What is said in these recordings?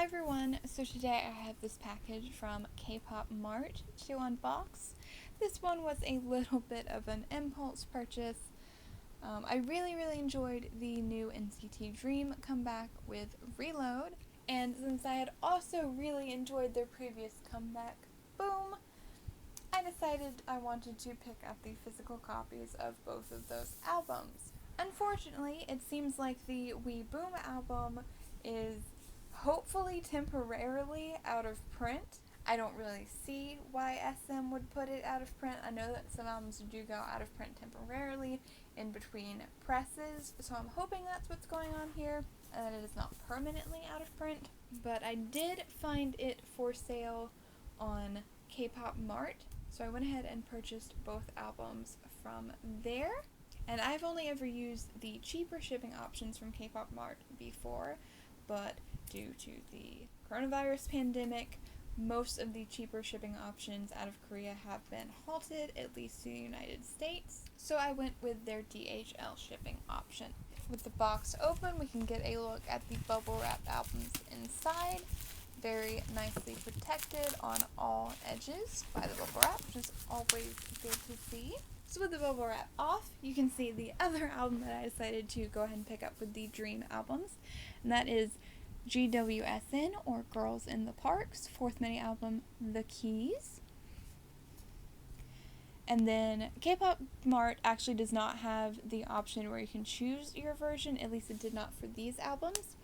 Hi everyone, so today I have this package from K-Pop Mart to unbox. This one was a little bit of an impulse purchase. I really enjoyed the new NCT Dream comeback with Reload, and since I had also really enjoyed their previous comeback, Boom, I decided I wanted to pick up the physical copies of both of those albums. Unfortunately, it seems like the We Boom album is hopefully temporarily out of print. I don't really see why SM would put it out of print. I know that some albums do go out of print temporarily in between presses, so I'm hoping that's what's going on here, and that it is not permanently out of print. But I did find it for sale on K-Pop Mart, so I went ahead and purchased both albums from there. And I've only ever used the cheaper shipping options from K-Pop Mart before, but due to the coronavirus pandemic, most of the cheaper shipping options out of Korea have been halted, at least to the United States, so I went with their DHL shipping option. With the box open, we can get a look at the bubble wrap albums inside. Very nicely protected on all edges by the bubble wrap, which is always good to see. So with the bubble wrap off, you can see the other album that I decided to go ahead and pick up with the Dream albums, and that is GWSN, or Girls in the Park's fourth mini album, The Keys. And then K-Pop Mart actually does not have the option where you can choose your version, at least it did not for these albums,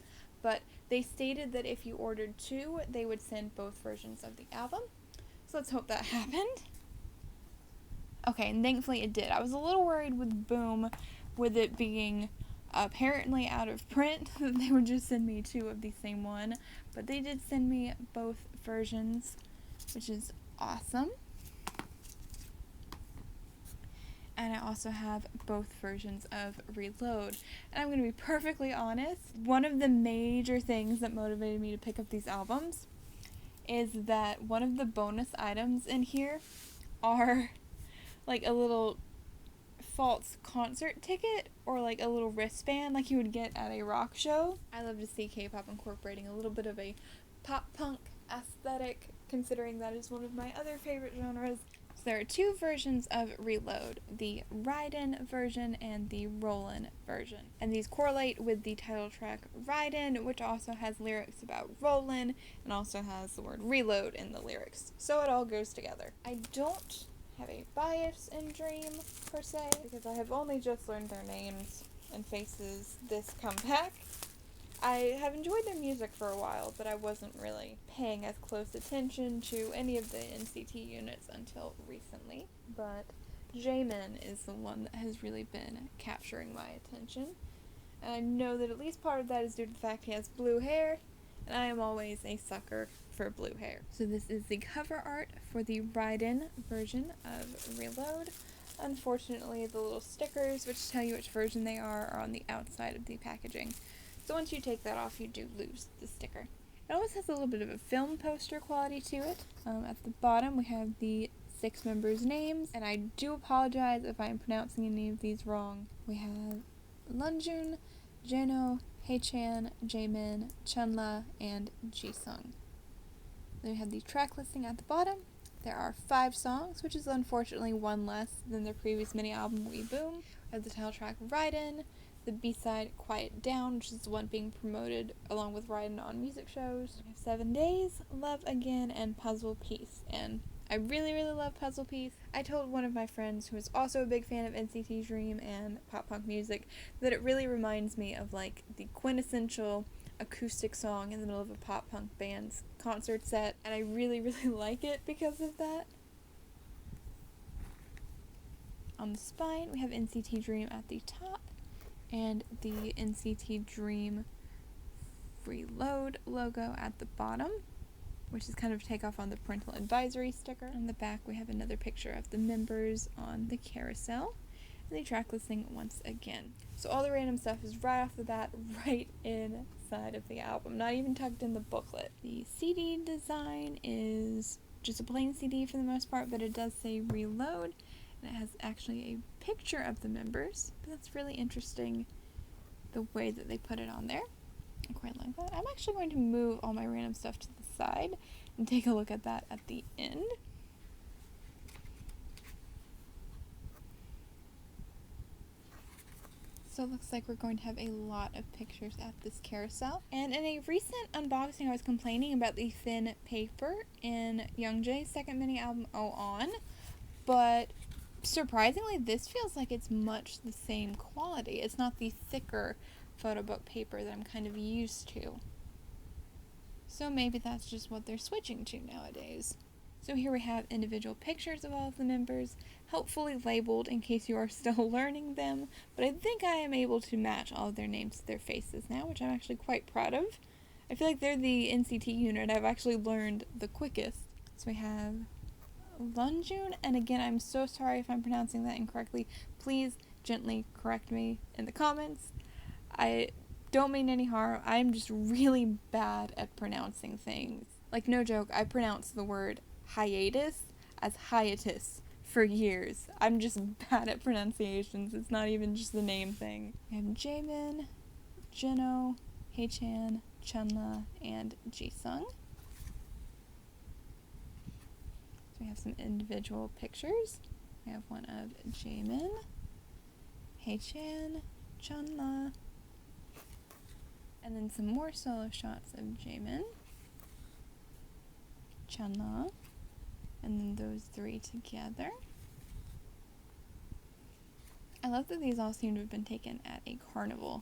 but they stated that if you ordered two, they would send both versions of the album. So let's hope that happened. Okay, and thankfully it did. I was a little worried with Boom, with it being apparently out of print, that they would just send me two of the same one, but they did send me both versions, which is awesome. And I also have both versions of Reload. And I'm going to be perfectly honest, one of the major things that motivated me to pick up these albums is that one of the bonus items in here are like a little false concert ticket or like a little wristband like you would get at a rock show. I love to see K-pop incorporating a little bit of a pop punk aesthetic, considering that is one of my other favorite genres. So there are two versions of Reload, the Ridin version and the Rollin version. And these correlate with the title track Ridin, which also has lyrics about Roland and also has the word reload in the lyrics. So it all goes together. I don't have a bias in Dream per se, because I have only just learned their names and faces this comeback. I have enjoyed their music for a while, but I wasn't really paying as close attention to any of the NCT units until recently. But Jaemin is the one that has really been capturing my attention. And I know that at least part of that is due to the fact he has blue hair, and I am always a sucker for blue hair. So this is the cover art for the Ridin version of Reload. Unfortunately, the little stickers, which tell you which version they are on the outside of the packaging. So once you take that off, you do lose the sticker. It always has a little bit of a film poster quality to it. At the bottom, we have the 6 members' names, and I do apologize if I'm pronouncing any of these wrong. We have Lunjun, Jeno, Haechan, Jaemin, Chunla, and Jisung. Then we have the track listing at the bottom. There are 5 songs, which is unfortunately one less than their previous mini-album, We Boom. We have the title track, Ridin', the B-side, Quiet Down, which is the one being promoted along with Ridin' on music shows. We have 7 Days, Love Again, and Puzzle Piece. And I really love Puzzle Piece. I told one of my friends, who is also a big fan of NCT Dream and pop-punk music, that it really reminds me of like the quintessential acoustic song in the middle of a pop-punk band's concert set, and I really like it because of that. On the spine, we have NCT Dream at the top, and the NCT Dream Reload logo at the bottom, which is kind of a takeoff on the parental advisory sticker. On the back, we have another picture of the members on the carousel, and the track listing once again. So all the random stuff is right off the bat, right inside of the album, not even tucked in the booklet. The CD design is just a plain CD for the most part, but it does say Reload, and it has actually a picture of the members, but that's really interesting the way that they put it on there. I quite like that. I'm actually going to move all my random stuff to the side and take a look at that at the end. So it looks like we're going to have a lot of pictures at this carousel. And in a recent unboxing, I was complaining about the thin paper in Youngjae's second mini album, Oh On. But surprisingly, this feels like it's much the same quality. It's not the thicker photo book paper that I'm kind of used to. So maybe that's just what they're switching to nowadays. So here we have individual pictures of all of the members, helpfully labeled in case you are still learning them, but I think I am able to match all of their names to their faces now, which I'm actually quite proud of. I feel like they're the NCT unit I've actually learned the quickest. So we have Lunjun, and again, I'm so sorry if I'm pronouncing that incorrectly. Please gently correct me in the comments. I don't mean any harm. I'm just really bad at pronouncing things. Like, no joke, I pronounced the word hiatus as hiatus for years. I'm just bad at pronunciations. It's not even just the name thing. We have Jaemin, Jino, Haechan, Chunla, and Jisung. So we have some individual pictures. We have one of Jaemin, Haechan, Chunla, and then some more solo shots of Jaemin, Chunla, and then those three together. I love that these all seem to have been taken at a carnival.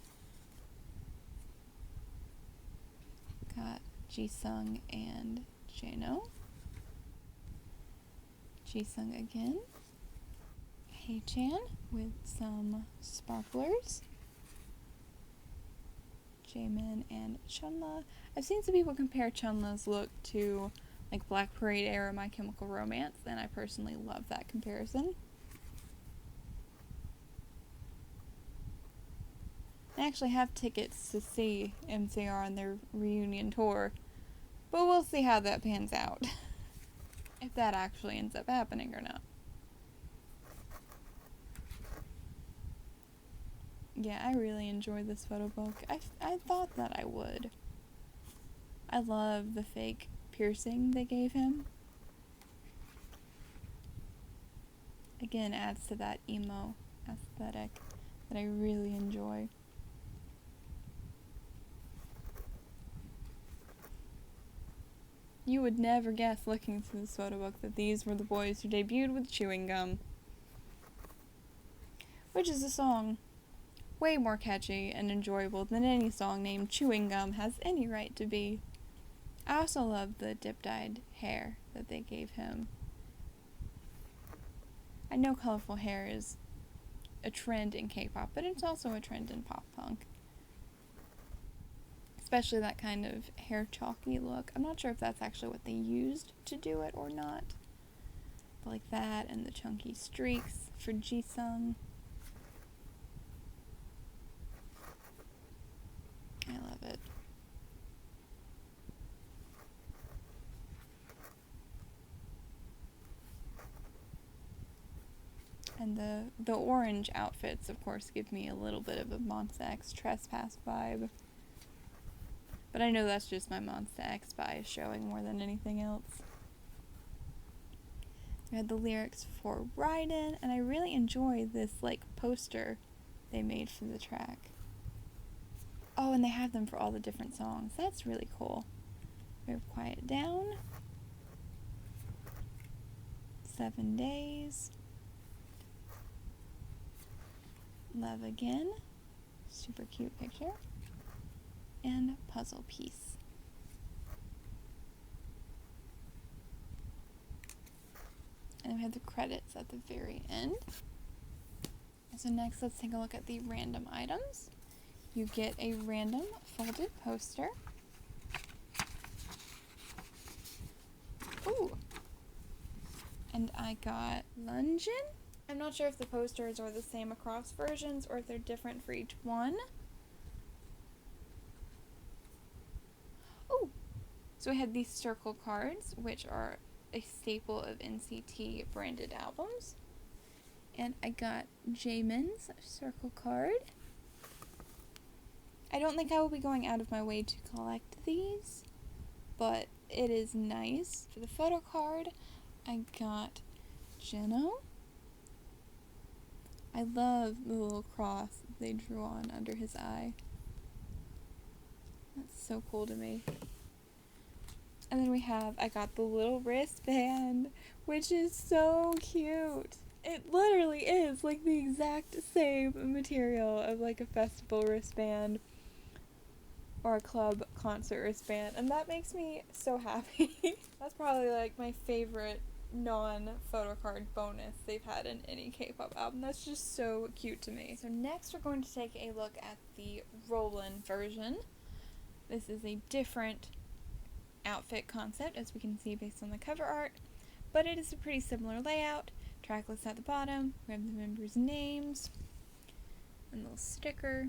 Got Jisung and Jano. Jisung again. Haechan with some sparklers. Jaemin and Chunla. I've seen some people compare Chunla's look to like Black Parade era My Chemical Romance, and I personally love that comparison. I actually have tickets to see MCR on their reunion tour, but we'll see how that pans out. If that actually ends up happening or not. Yeah, I really enjoyed this photo book. I thought that I would. I love the fake piercing they gave him. Again, adds to that emo aesthetic that I really enjoy. You would never guess looking through this photo book that these were the boys who debuted with Chewing Gum. Which is a song way more catchy and enjoyable than any song named Chewing Gum has any right to be. I also love the dip-dyed hair that they gave him. I know colorful hair is a trend in K-pop, but it's also a trend in pop-punk. Especially that kind of hair chalky look. I'm not sure if that's actually what they used to do it or not. But like that and the chunky streaks for Jisung. I love it. And the orange outfits, of course, give me a little bit of a Monsta X Trespass vibe. But I know that's just my Monsta X bias showing more than anything else. We had the lyrics for Ridin, and I really enjoy this, like, poster they made for the track. Oh, and they have them for all the different songs. That's really cool. We have Quiet Down. 7 Days. Love Again. Super cute picture. And Puzzle Piece. And then we have the credits at the very end. So next, let's take a look at the random items. You get a random folded poster. Ooh. And I got Lunjin. I'm not sure if the posters are the same across versions or if they're different for each one. Oh! So we had these circle cards, which are a staple of NCT branded albums. And I got Jaemin's circle card. I don't think I will be going out of my way to collect these, but it is nice. For the photo card, I got Jeno. I love the little cross they drew on under his eye. That's so cool to me. And then I got the little wristband, which is so cute. It literally is like the exact same material of like a festival wristband or a club concert wristband, and that makes me so happy. That's probably like my favorite non-photo card bonus they've had in any K-pop album. That's just so cute to me. So next we're going to take a look at the Roland version. This is a different outfit concept, as we can see based on the cover art, but it is a pretty similar layout. Track list at the bottom, we have the members' names, and a little sticker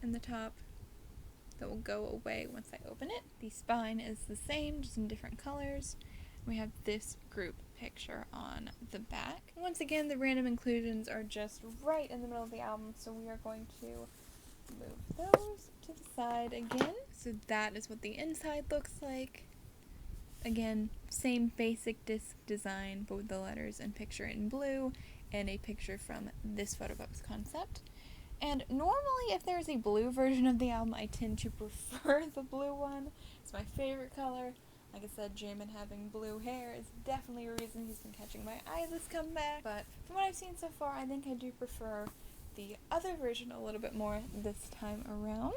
in the top that will go away once I open it. The spine is the same, just in different colors. We have this group picture on the back. Once again, the random inclusions are just right in the middle of the album, so we are going to move those to the side again. So that is what the inside looks like. Again, same basic disc design, but with the letters and picture in blue, and a picture from this photo book's concept. And normally, if there's a blue version of the album, I tend to prefer the blue one. It's my favorite color. Like I said, Jamin having blue hair is definitely a reason he's been catching my eye this comeback. But from what I've seen so far, I think I do prefer the other version a little bit more this time around.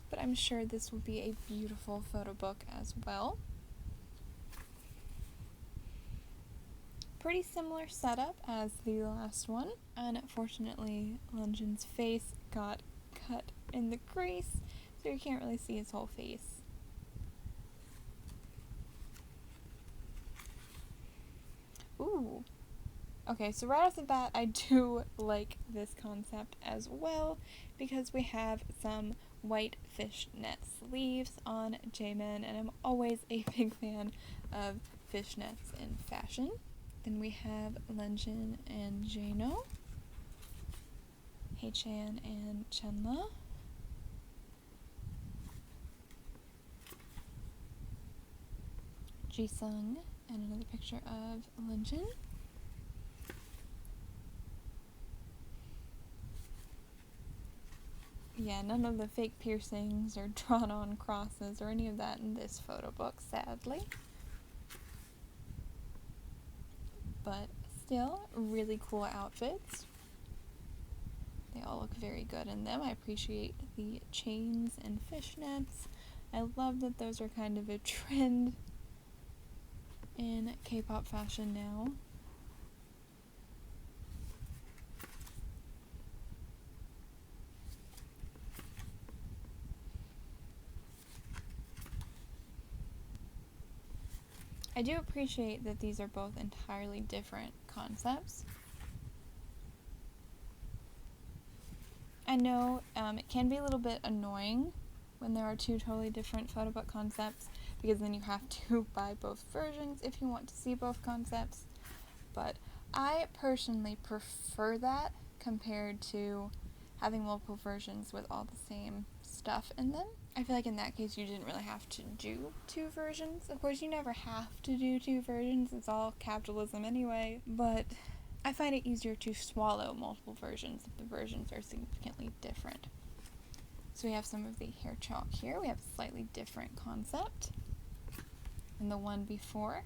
But I'm sure this will be a beautiful photo book as well. Pretty similar setup as the last one. Unfortunately, Lunjin's face got cut in the crease, so you can't really see his whole face. Ooh. Okay, so right off the bat, I do like this concept as well, because we have some white fishnet sleeves on Jamin, and I'm always a big fan of fishnets in fashion. Then we have Lunjin and Jeno, Haechan and Chenla, Jisung, and another picture of Lunjin. Yeah, none of the fake piercings or drawn-on crosses or any of that in this photo book, sadly. But still, really cool outfits. They all look very good in them. I appreciate the chains and fishnets. I love that those are kind of a trend in K-pop fashion now. I do appreciate that these are both entirely different concepts. I know it can be a little bit annoying when there are two totally different photo book concepts, because then you have to buy both versions if you want to see both concepts. But I personally prefer that compared to having multiple versions with all the same stuff in them. I feel like in that case you didn't really have to do two versions. Of course, you never have to do two versions, it's all capitalism anyway, but I find it easier to swallow multiple versions if the versions are significantly different. So we have some of the hair chalk here. We have a slightly different concept than the one before.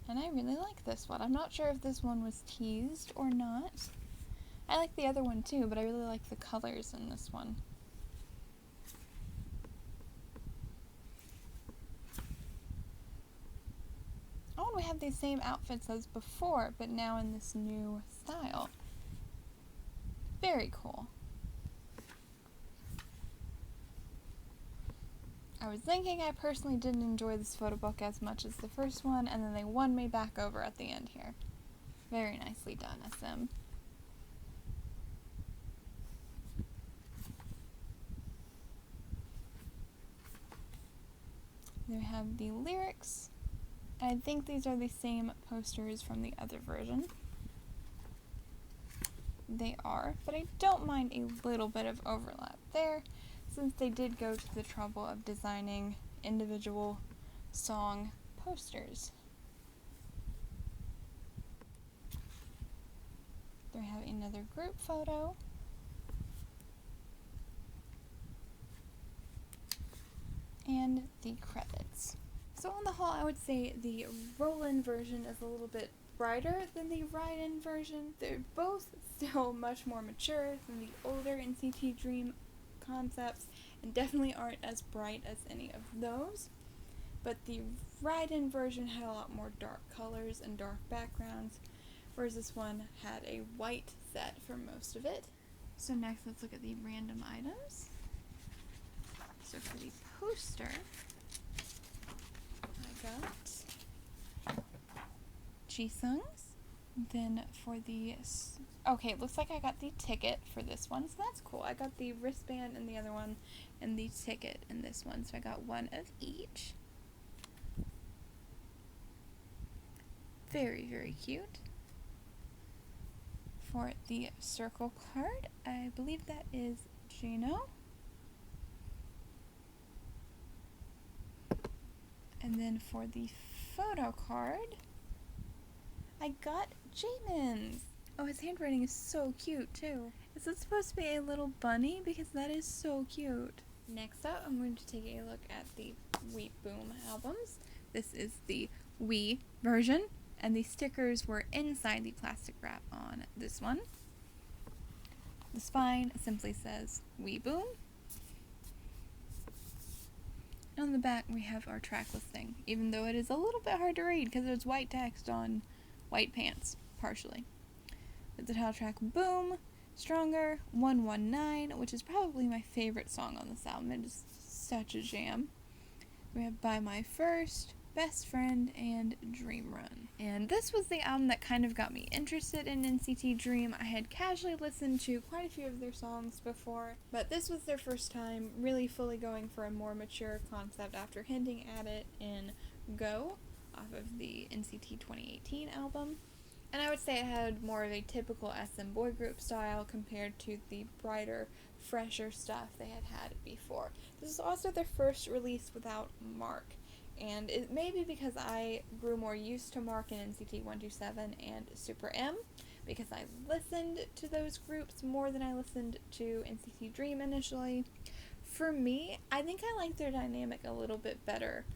And I really like this one. I'm not sure if this one was teased or not. I like the other one too, but I really like the colors in this one. Oh, and we have these same outfits as before, but now in this new style. Very cool. I was thinking I personally didn't enjoy this photo book as much as the first one, and then they won me back over at the end here. Very nicely done, SM. Then we have the lyrics. I think these are the same posters from the other version. they are, but I don't mind a little bit of overlap there, since they did go to the trouble of designing individual song posters. There we have another group photo. And the credits. So on the whole, I would say the Roland version is a little bit brighter than the Ridin version. They're both still much more mature than the older NCT Dream concepts, and definitely aren't as bright as any of those. But the Ridin version had a lot more dark colors and dark backgrounds, whereas this one had a white set for most of it. So next, let's look at the random items. So for the poster, I got Jisung's. Then for the, okay, looks like I got the ticket for this one, so that's cool. I got the wristband in the other one, and the ticket in this one, so I got one of each. Very, very cute. For the circle card, I believe that is Gino. And then for the photo card, I got Jamin's. Oh, his handwriting is so cute too. Is it supposed to be a little bunny? Because that is so cute. Next up, I'm going to take a look at the We Boom albums. This is the We version, and the stickers were inside the plastic wrap on this one. The spine simply says We Boom. On the back, we have our track listing, even though it is a little bit hard to read because there's white text on white pants, partially. But the title track, Boom, Stronger, 119, which is probably my favorite song on this album. It is such a jam. We have By My First, Best Friend, and Dream Run. And this was the album that kind of got me interested in NCT Dream. I had casually listened to quite a few of their songs before, but this was their first time really fully going for a more mature concept after hinting at it in Go, off of the NCT 2018 album. And I would say it had more of a typical SM boy group style compared to the brighter, fresher stuff they had had before. This is also their first release without Mark. And it may be because I grew more used to Mark in NCT 127 and Super M, because I listened to those groups more than I listened to NCT Dream initially. For me, I think I like their dynamic a little bit better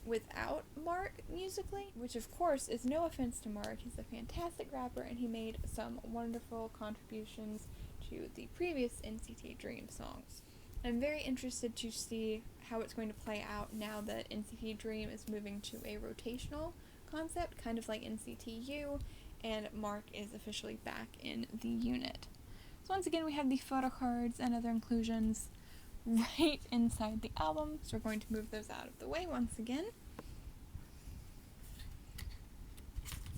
without Mark musically, which of course is no offense to Mark. He's a fantastic rapper and he made some wonderful contributions to the previous NCT Dream songs. I'm very interested to see how it's going to play out now that NCT Dream is moving to a rotational concept, kind of like NCT U, and Mark is officially back in the unit. So once again, we have the photo cards and other inclusions right inside the album, so we're going to move those out of the way once again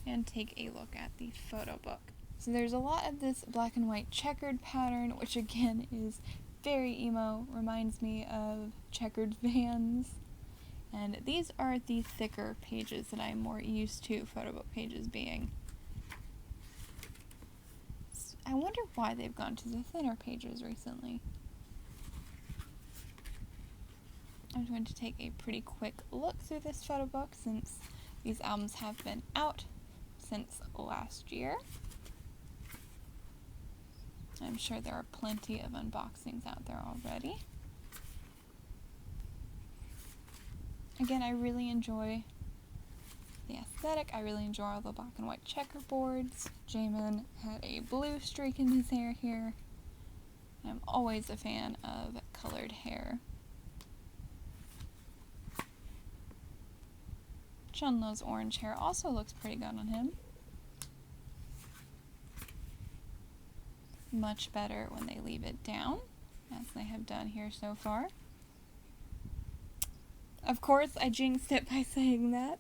and take a look at the photo book. So there's a lot of this black and white checkered pattern, which again is very emo, reminds me of checkered Vans, and these are the thicker pages that I'm more used to photo book pages being. I wonder why they've gone to the thinner pages recently. I'm going to take a pretty quick look through this photo book since these albums have been out since last year. I'm sure there are plenty of unboxings out there already. Again, I really enjoy the aesthetic. I really enjoy all the black and white checkerboards. Jamin had a blue streak in his hair here. I'm always a fan of colored hair. Chunlo's orange hair also looks pretty good on him. Much better when they leave it down, as they have done here so far. Of course, I jinxed it by saying that.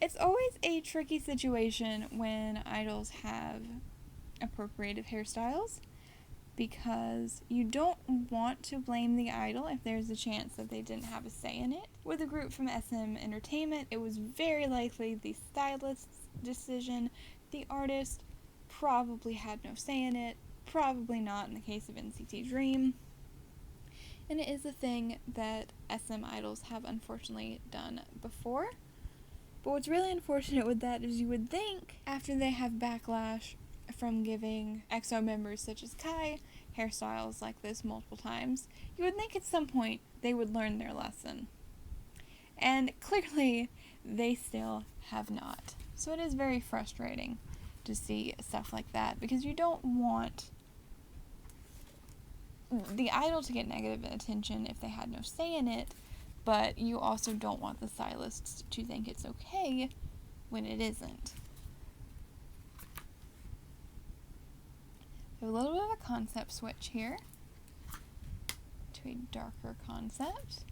It's always a tricky situation when idols have appropriative hairstyles, because you don't want to blame the idol if there's a chance that they didn't have a say in it. With a group from SM Entertainment, it was very likely the stylist's decision. The artist probably had no say in it, probably not in the case of NCT Dream. And it is a thing that SM idols have unfortunately done before. But what's really unfortunate with that is you would think after they have backlash from giving EXO members such as Kai hairstyles like this multiple times, you would think at some point they would learn their lesson. And clearly they still have not. So it is very frustrating to see stuff like that, because you don't want the idol to get negative attention if they had no say in it, but you also don't want the stylists to think it's okay when it isn't. So a little bit of a concept switch here to a darker concept.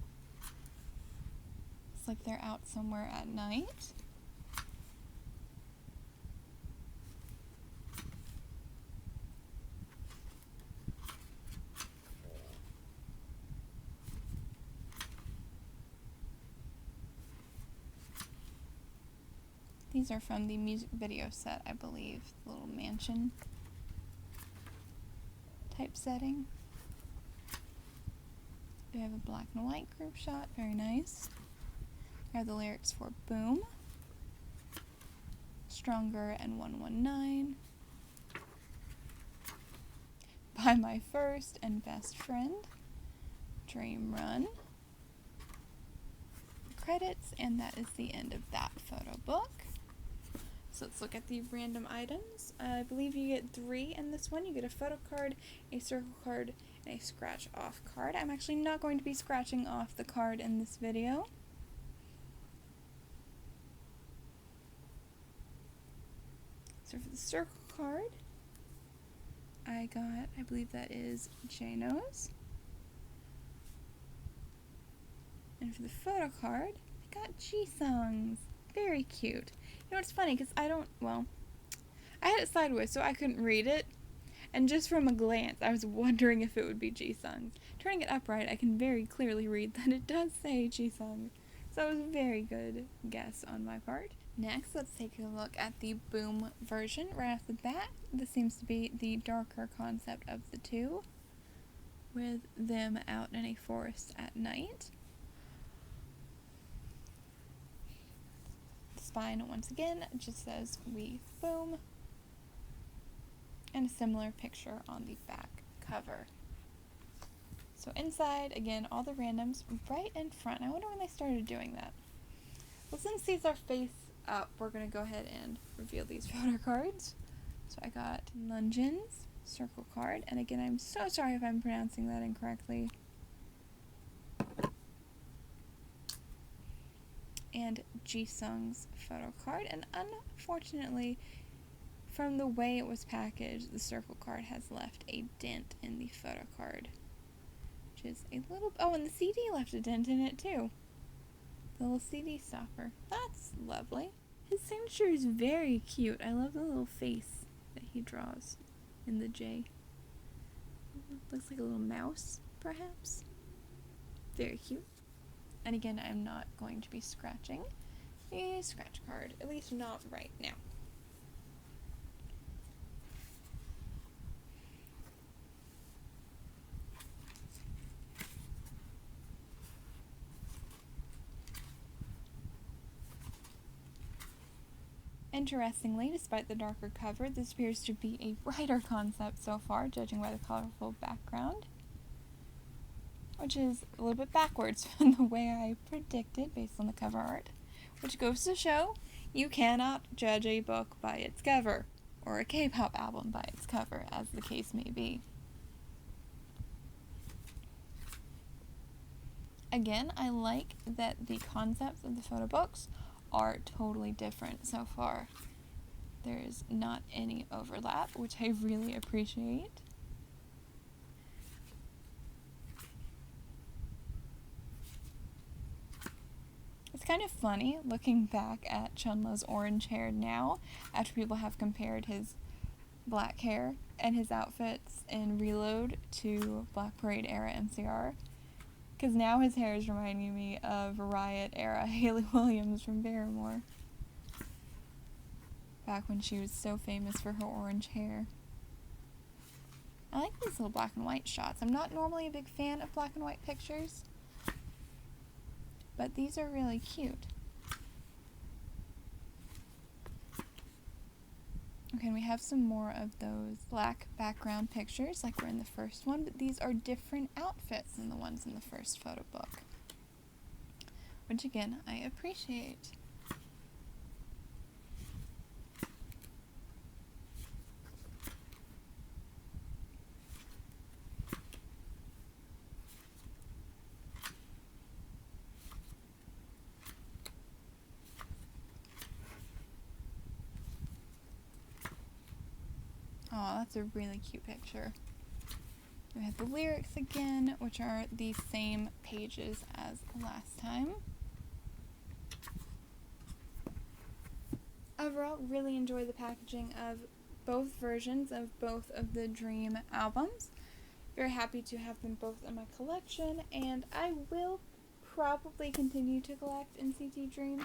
It's like they're out somewhere at night. These are from the music video set, I believe. The little mansion type setting. We have a black and white group shot, very nice. We have the lyrics for Boom, Stronger, and 119. By My First and Best Friend, Dream Run. Credits, and that is the end of that photo book. So let's look at the random items. I believe you get 3 in this one. You get a photo card, a circle card, and a scratch off card. I'm actually not going to be scratching off the card in this video. So for the circle card, I believe that is Jano's. And for the photo card, I got Jisung's. Very cute. You know, it's funny because I had it sideways so I couldn't read it. And just from a glance, I was wondering if it would be Jisung's. Turning it upright, I can very clearly read that it does say Jisung. So it was a very good guess on my part. Next, let's take a look at the Boom version right off the bat. This seems to be the darker concept of the two, with them out in a forest at night. Spine once again just says We Boom, and a similar picture on the back cover. So inside, again, all the randoms right in front. I wonder when they started doing that. Well, since these are face up, we're going to go ahead and reveal these photo cards. So I got Lungin's circle card, and again, I'm so sorry if I'm pronouncing that incorrectly. And Jisung's photo card, and unfortunately, from the way it was packaged, the circle card has left a dent in the photo card, which is a little, oh, and the CD left a dent in it too. The little CD stopper. That's lovely. His signature is very cute. I love the little face that he draws in the J. Looks like a little mouse, perhaps. Very cute. And again, I'm not going to be scratching a scratch card, at least not right now. Interestingly, despite the darker cover, this appears to be a brighter concept so far, judging by the colorful background, which is a little bit backwards from the way I predicted based on the cover art, which goes to show you cannot judge a book by its cover, or a K-pop album by its cover, as the case may be. Again, I like that the concepts of the photo books are totally different so far. There's not any overlap, which I really appreciate. It's kind of funny looking back at Chunla's orange hair now, after people have compared his black hair and his outfits in Reload to Black Parade era MCR. Because now his hair is reminding me of Riot era Hayley Williams from Barrymore. back when she was so famous for her orange hair. I like these little black and white shots. I'm not normally a big fan of black and white pictures, but these are really cute. Okay, and we have some more of those black background pictures like we're in the first one, but these are different outfits than the ones in the first photo book, which again, I appreciate. Oh, that's a really cute picture. We have the lyrics again, which are the same pages as last time. Overall, really enjoy the packaging of both versions of both of the Dream albums. Very happy to have them both in my collection, and I will probably continue to collect NCT Dream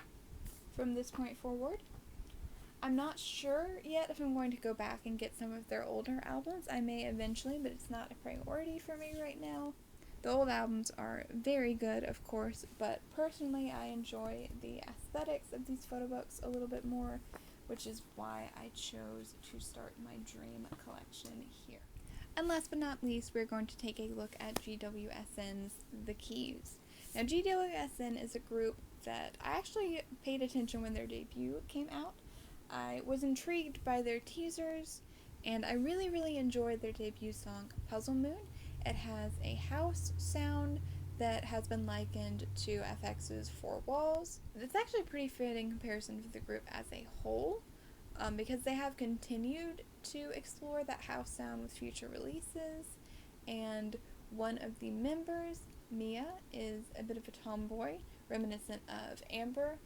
from this point forward. I'm not sure yet if I'm going to go back and get some of their older albums. I may eventually, but it's not a priority for me right now. The old albums are very good, of course, but personally I enjoy the aesthetics of these photo books a little bit more, which is why I chose to start my Dream collection here. And last but not least, we're going to take a look at GWSN's The Keys. Now, GWSN is a group that I actually paid attention when their debut came out. I was intrigued by their teasers, and I really enjoyed their debut song, Puzzle Moon. It has a house sound that has been likened to FX's Four Walls. It's actually a pretty fitting comparison for the group as a whole, because they have continued to explore that house sound with future releases, and one of the members, Mia, is a bit of a tomboy, reminiscent of Amber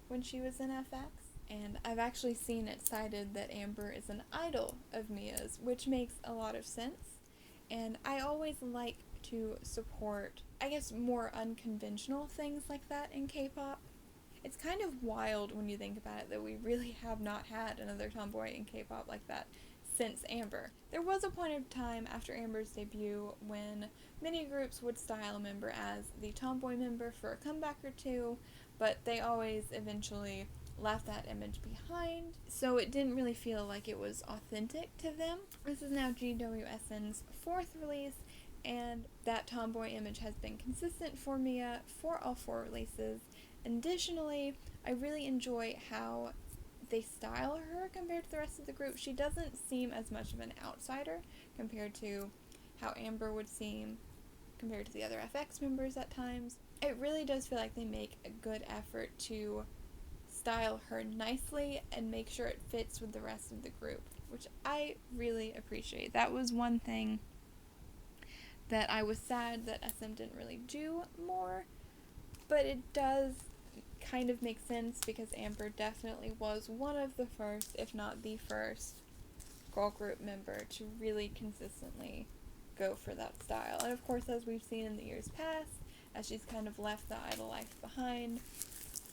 when she was in FX. And I've actually seen it cited that Amber is an idol of Mia's, which makes a lot of sense. And I always like to support, I guess, more unconventional things like that in K-pop. It's kind of wild when you think about it that we really have not had another tomboy in K-pop like that since Amber. There was a point of time after Amber's debut when many groups would style a member as the tomboy member for a comeback or two, but they always eventually left that image behind, so it didn't really feel like it was authentic to them. This is now GWSN's fourth release, and that tomboy image has been consistent for Mia for all four releases. Additionally, I really enjoy how they style her compared to the rest of the group. She doesn't seem as much of an outsider compared to how Amber would seem compared to the other FX members at times. It really does feel like they make a good effort to style her nicely and make sure it fits with the rest of the group, which I really appreciate. That was one thing that I was sad that SM didn't really do more, but it does kind of make sense because Amber definitely was one of the first, if not the first, girl group member to really consistently go for that style. And of course, as we've seen in the years past, as she's kind of left the idol life behind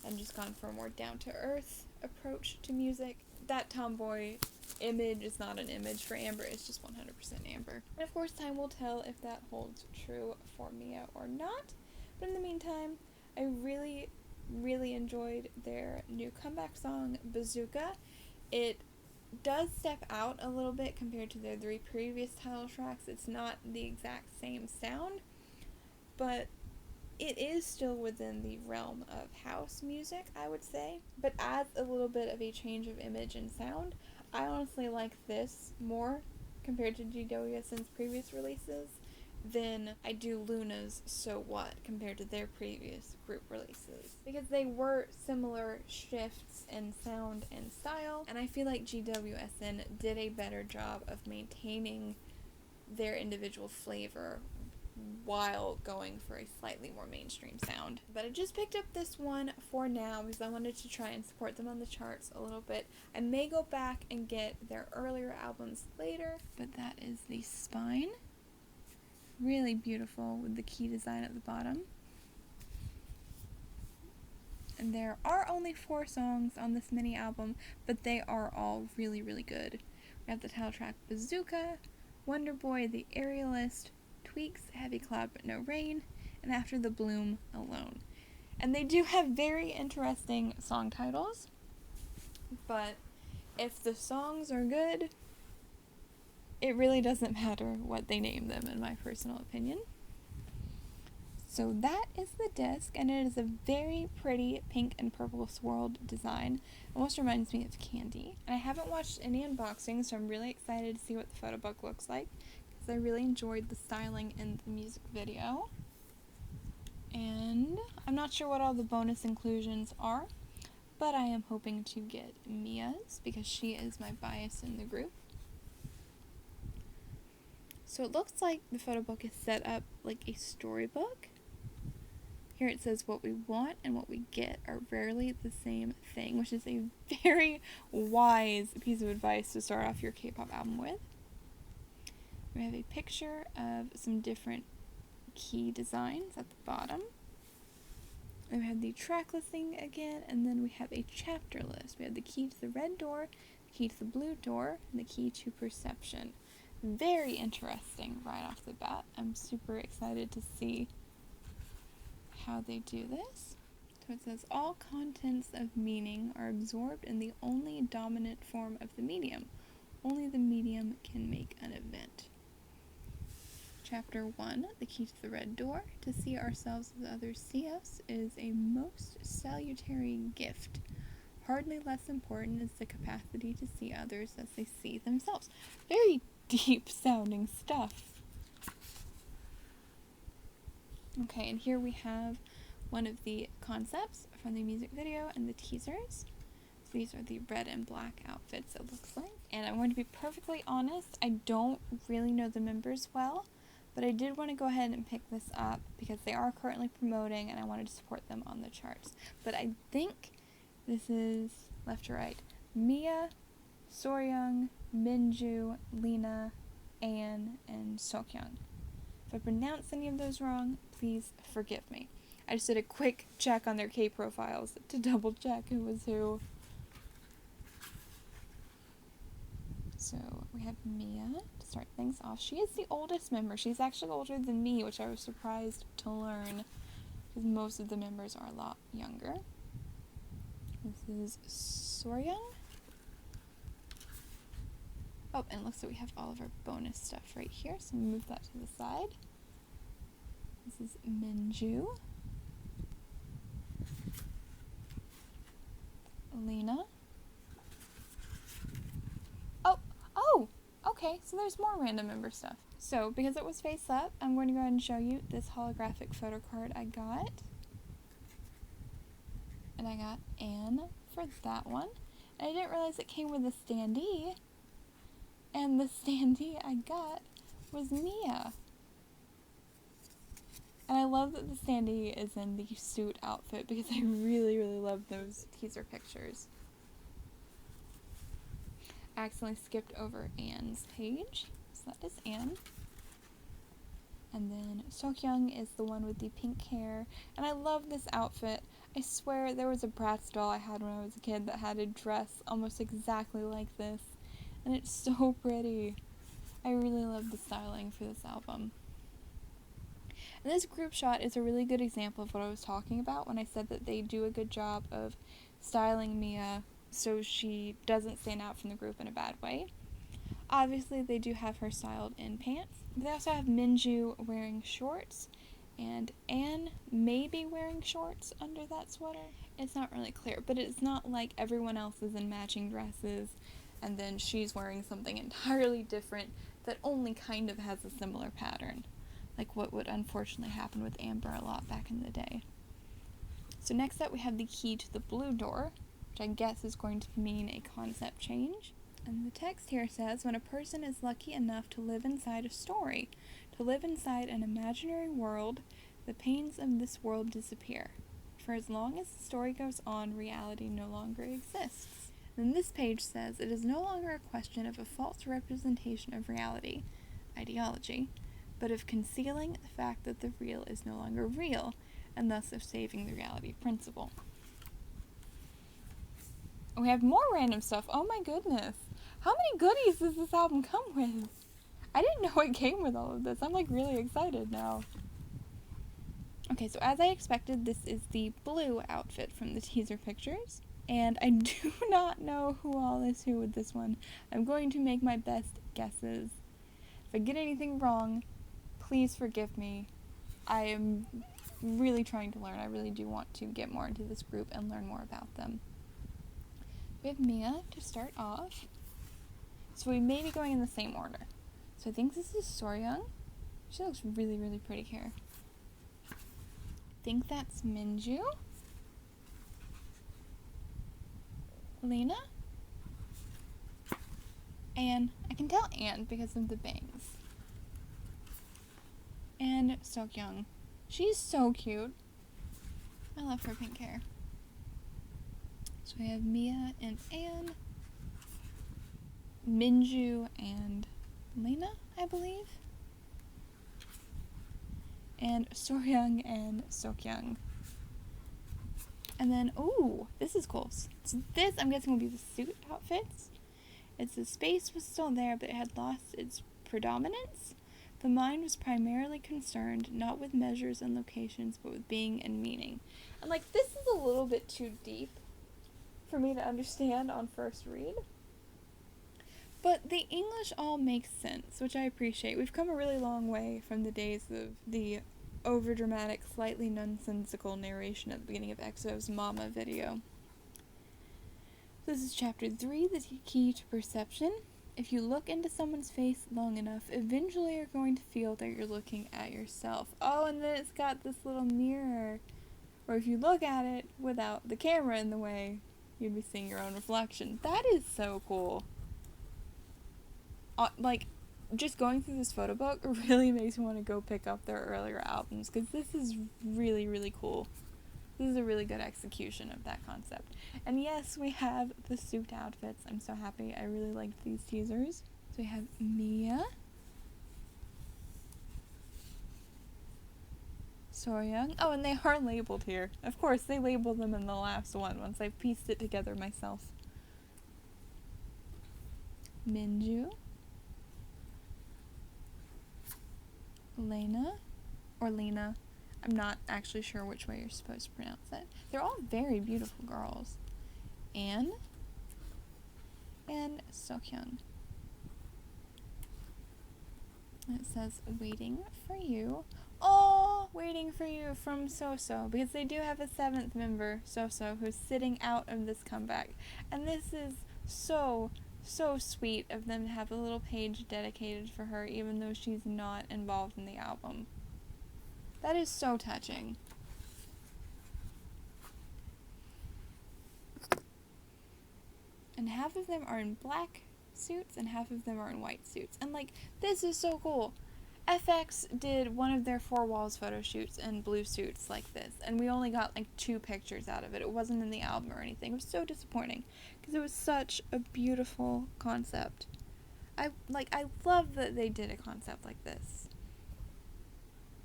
and just gone for a more down-to-earth approach to music, that tomboy image is not an image for Amber, it's just 100% Amber. And of course, time will tell if that holds true for Mia or not. But in the meantime, I really enjoyed their new comeback song, Bazooka. It does step out a little bit compared to their three previous title tracks. It's not the exact same sound, but it is still within the realm of house music, I would say, but adds a little bit of a change of image and sound. I honestly like this more compared to GWSN's previous releases than I do Luna's So What compared to their previous group releases, because they were similar shifts in sound and style, and I feel like GWSN did a better job of maintaining their individual flavor while going for a slightly more mainstream sound. But I just picked up this one for now because I wanted to try and support them on the charts a little bit. I may go back and get their earlier albums later, but that is the spine. Really beautiful with the key design at the bottom. and there are only 4 songs on this mini album, but they are all really, really good. We have the title track Bazooka, Wonder Boy, The Aerialist, Tweaks, Heavy Cloud But No Rain, and After the Bloom, Alone. And they do have very interesting song titles, but if the songs are good, it really doesn't matter what they name them, in my personal opinion. So that is the disc, and it is a very pretty pink and purple swirled design. It almost reminds me of candy. And I haven't watched any unboxing, so I'm really excited to see what the photo book looks like, because I really enjoyed the styling in the music video. And I'm not sure what all the bonus inclusions are, but I am hoping to get Mia's, because she is my bias in the group. So it looks like the photo book is set up like a storybook. Here it says what we want and what we get are rarely the same thing, which is a very wise piece of advice to start off your K-pop album with. We have a picture of some different key designs at the bottom. And we have the track listing again, and then we have a chapter list. We have the key to the red door, the key to the blue door, and the key to perception. Very interesting right off the bat. I'm super excited to see how they do this. So it says, all contents of meaning are absorbed in the only dominant form of the medium. Only the medium can make an event. Chapter 1, the key to the red door. To see ourselves as others see us is a most salutary gift. Hardly less important is the capacity to see others as they see themselves. Very deep sounding stuff. Okay, and here we have one of the concepts from the music video and the teasers. So these are the red and black outfits, it looks like. And I'm going to be perfectly honest, I don't really know the members well, but I did want to go ahead and pick this up because they are currently promoting and I wanted to support them on the charts. But I think this is left to right. Mia, Soryung, Minju, Lena, Ann, and Seokyoung. If I pronounce any of those wrong, please forgive me. I just did a quick check on their K profiles to double check who was who. So we have Mia to start things off. She is the oldest member. She's actually older than me, which I was surprised to learn, because most of the members are a lot younger. This is Soryung. Oh, and it looks like we have all of our bonus stuff right here, so we'll move that to the side. This is Minju. Lena. Oh, okay, so there's more random member stuff. So, because it was face up, I'm going to go ahead and show you this holographic photo card I got. And I got Anne for that one. And I didn't realize it came with a standee. And the standee I got was Mia. And I love that the standee is in the suit outfit because I really, really love those teaser pictures. I accidentally skipped over Anne's page, so that is Anne. And then Seokyoung is the one with the pink hair, and I love this outfit. I swear there was a Bratz doll I had when I was a kid that had a dress almost exactly like this, and it's so pretty. I really love the styling for this album. And this group shot is a really good example of what I was talking about when I said that they do a good job of styling Mia so she doesn't stand out from the group in a bad way. Obviously, they do have her styled in pants. But they also have Minju wearing shorts, and Anne may be wearing shorts under that sweater. It's not really clear, but it's not like everyone else is in matching dresses, and then she's wearing something entirely different that only kind of has a similar pattern, like what would unfortunately happen with Amber a lot back in the day. So next up we have the key to the blue door, which I guess is going to mean a concept change. And the text here says, when a person is lucky enough to live inside a story, to live inside an imaginary world, the pains of this world disappear. For as long as the story goes on, reality no longer exists. Then this page says, it is no longer a question of a false representation of reality, ideology, but of concealing the fact that the real is no longer real, and thus of saving the reality principle. We have more random stuff. Oh my goodness. How many goodies does this album come with? I didn't know it came with all of this. I'm like really excited now. Okay, so as I expected, this is the blue outfit from the teaser pictures. And I do not know who all is who with this one. I'm going to make my best guesses. If I get anything wrong, please forgive me. I am really trying to learn. I really do want to get more into this group and learn more about them. We have Mia to start off. So we may be going in the same order. So I think this is Soryung. She looks really, really pretty here. I think that's Minju. Lena. And I can tell Anne because of the bangs. And Seokyoung. She's so cute. I love her pink hair. So we have Mia and Anne. Minju and Lena, I believe. And Soryung and Seokyoung. And then, ooh, this is cool. So this, I'm guessing, will be the suit outfits. It's the space was still there, but it had lost its predominance. The mind was primarily concerned not with measures and locations, but with being and meaning. And, like, this is a little bit too deep for me to understand on first read. But the English all makes sense, which I appreciate. We've come a really long way from the days of the overdramatic, slightly nonsensical narration at the beginning of EXO's Mama video. This is chapter 3, the key to perception. If you look into someone's face long enough, eventually you're going to feel that you're looking at yourself. Oh, and then it's got this little mirror, or if you look at it without the camera in the way, you'd be seeing your own reflection. That is so cool. Like, just going through this photo book really makes me want to go pick up their earlier albums, because this is really, really cool. This is a really good execution of that concept. And yes, we have the suit outfits. I'm so happy. I really liked these teasers. So we have Mia, Soryung. Oh, and they are labeled here. Of course, they labeled them in the last one once I pieced it together myself. Minju, Lena, or Lena. I'm not actually sure which way you're supposed to pronounce it. They're all very beautiful girls. Anne and Seokyoung. And it says, waiting for you. Oh, waiting for you from So-So. Because they do have a 7th member, So-So, who's sitting out of this comeback. And this is so sweet of them to have a little page dedicated for her, even though she's not involved in the album. That is so touching. And half of them are in black suits and half of them are in white suits. And, like, this is so cool. FX did one of their 4 Walls photo shoots in blue suits like this, and we only got, like, 2 pictures out of it. It wasn't in the album or anything. It was so disappointing because it was such a beautiful concept. I love that they did a concept like this.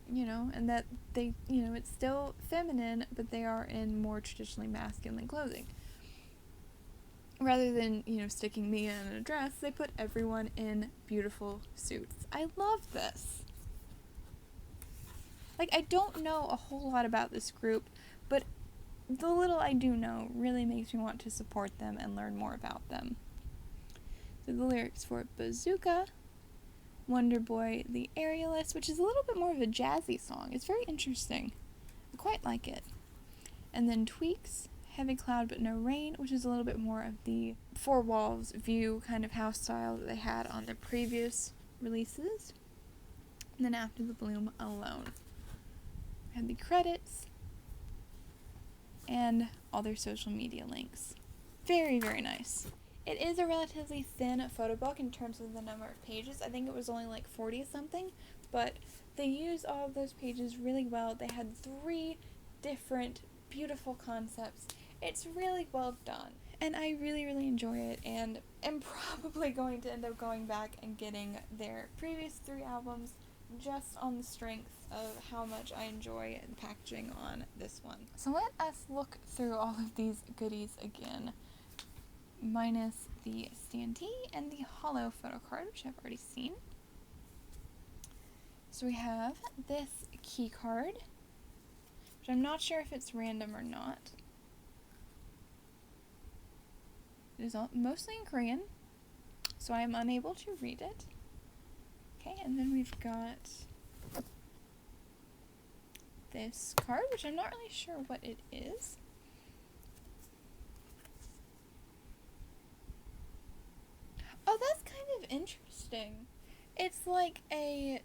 You know, and that they, you know, it's still feminine, but they are in more traditionally masculine clothing. Rather than, you know, sticking Mia in a dress, they put everyone in beautiful suits. I love this. Like, I don't know a whole lot about this group, but the little I do know really makes me want to support them and learn more about them. So the lyrics for Bazooka, Wonder Boy, The Aerialist, which is a little bit more of a jazzy song. It's very interesting. I quite like it. And then Tweaks, Heavy Cloud But No Rain, which is a little bit more of the 4 Walls view kind of house style that they had on their previous releases. And then After the Bloom, Alone. We have the credits and all their social media links. Very, very nice. It is a relatively thin photo book in terms of the number of pages. I think it was only like 40 something, but they used all of those pages really well. They had 3 different beautiful concepts. It's really well done, and I really, really enjoy it, and am probably going to end up going back and getting their previous 3 albums just on the strength of how much I enjoy the packaging on this one. So let us look through all of these goodies again. minus the standee and the hollow photo card, which I've already seen. So we have this key card, which I'm not sure if it's random or not. It is mostly in Korean, so I am unable to read it. Okay, and then we've got this card, which I'm not really sure what it is. Oh, that's kind of interesting. It's like a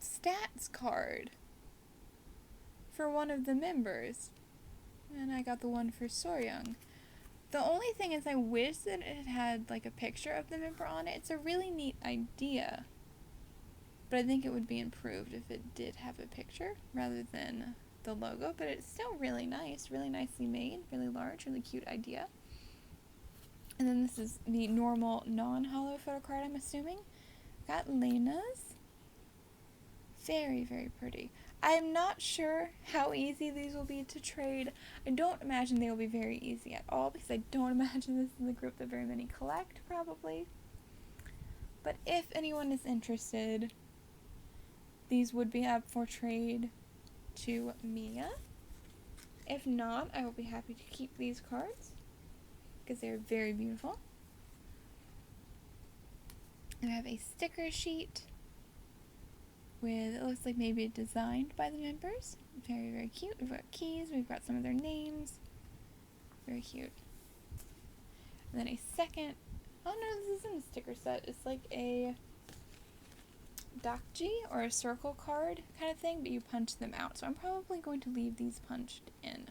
stats card for one of the members. And I got the one for Soyoung. The only thing is I wish that it had like a picture of the member on it. It's a really neat idea. But I think it would be improved if it did have a picture rather than the logo. But it's still really nice, really nicely made, really large, really cute idea. And then this is the normal non-hollow photo card, I'm assuming. Got Lena's. Very, very pretty. I'm not sure how easy these will be to trade. I don't imagine they will be very easy at all because I don't imagine this is a group that very many collect, probably. But if anyone is interested, these would be up for trade to Mia. If not, I will be happy to keep these cards because they're very beautiful. And I have a sticker sheet with, it looks like maybe designed by the members. Very, very cute. We've got keys, we've got some of their names. Very cute. And then a second, oh no, this isn't a sticker set. It's like a dakji or a circle card kind of thing, but you punch them out. So I'm probably going to leave these punched in.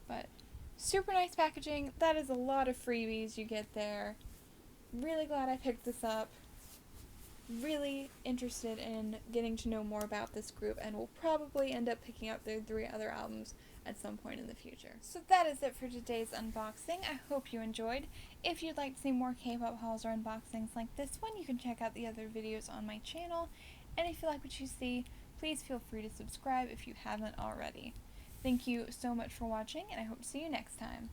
But super nice packaging. That is a lot of freebies you get there. Really glad I picked this up. Really interested in getting to know more about this group, and will probably end up picking up their 3 other albums at some point in the future. So that is it for today's unboxing. I hope you enjoyed. If you'd like to see more K-pop hauls or unboxings like this one, you can check out the other videos on my channel. And if you like what you see, please feel free to subscribe if you haven't already. Thank you so much for watching, and I hope to see you next time.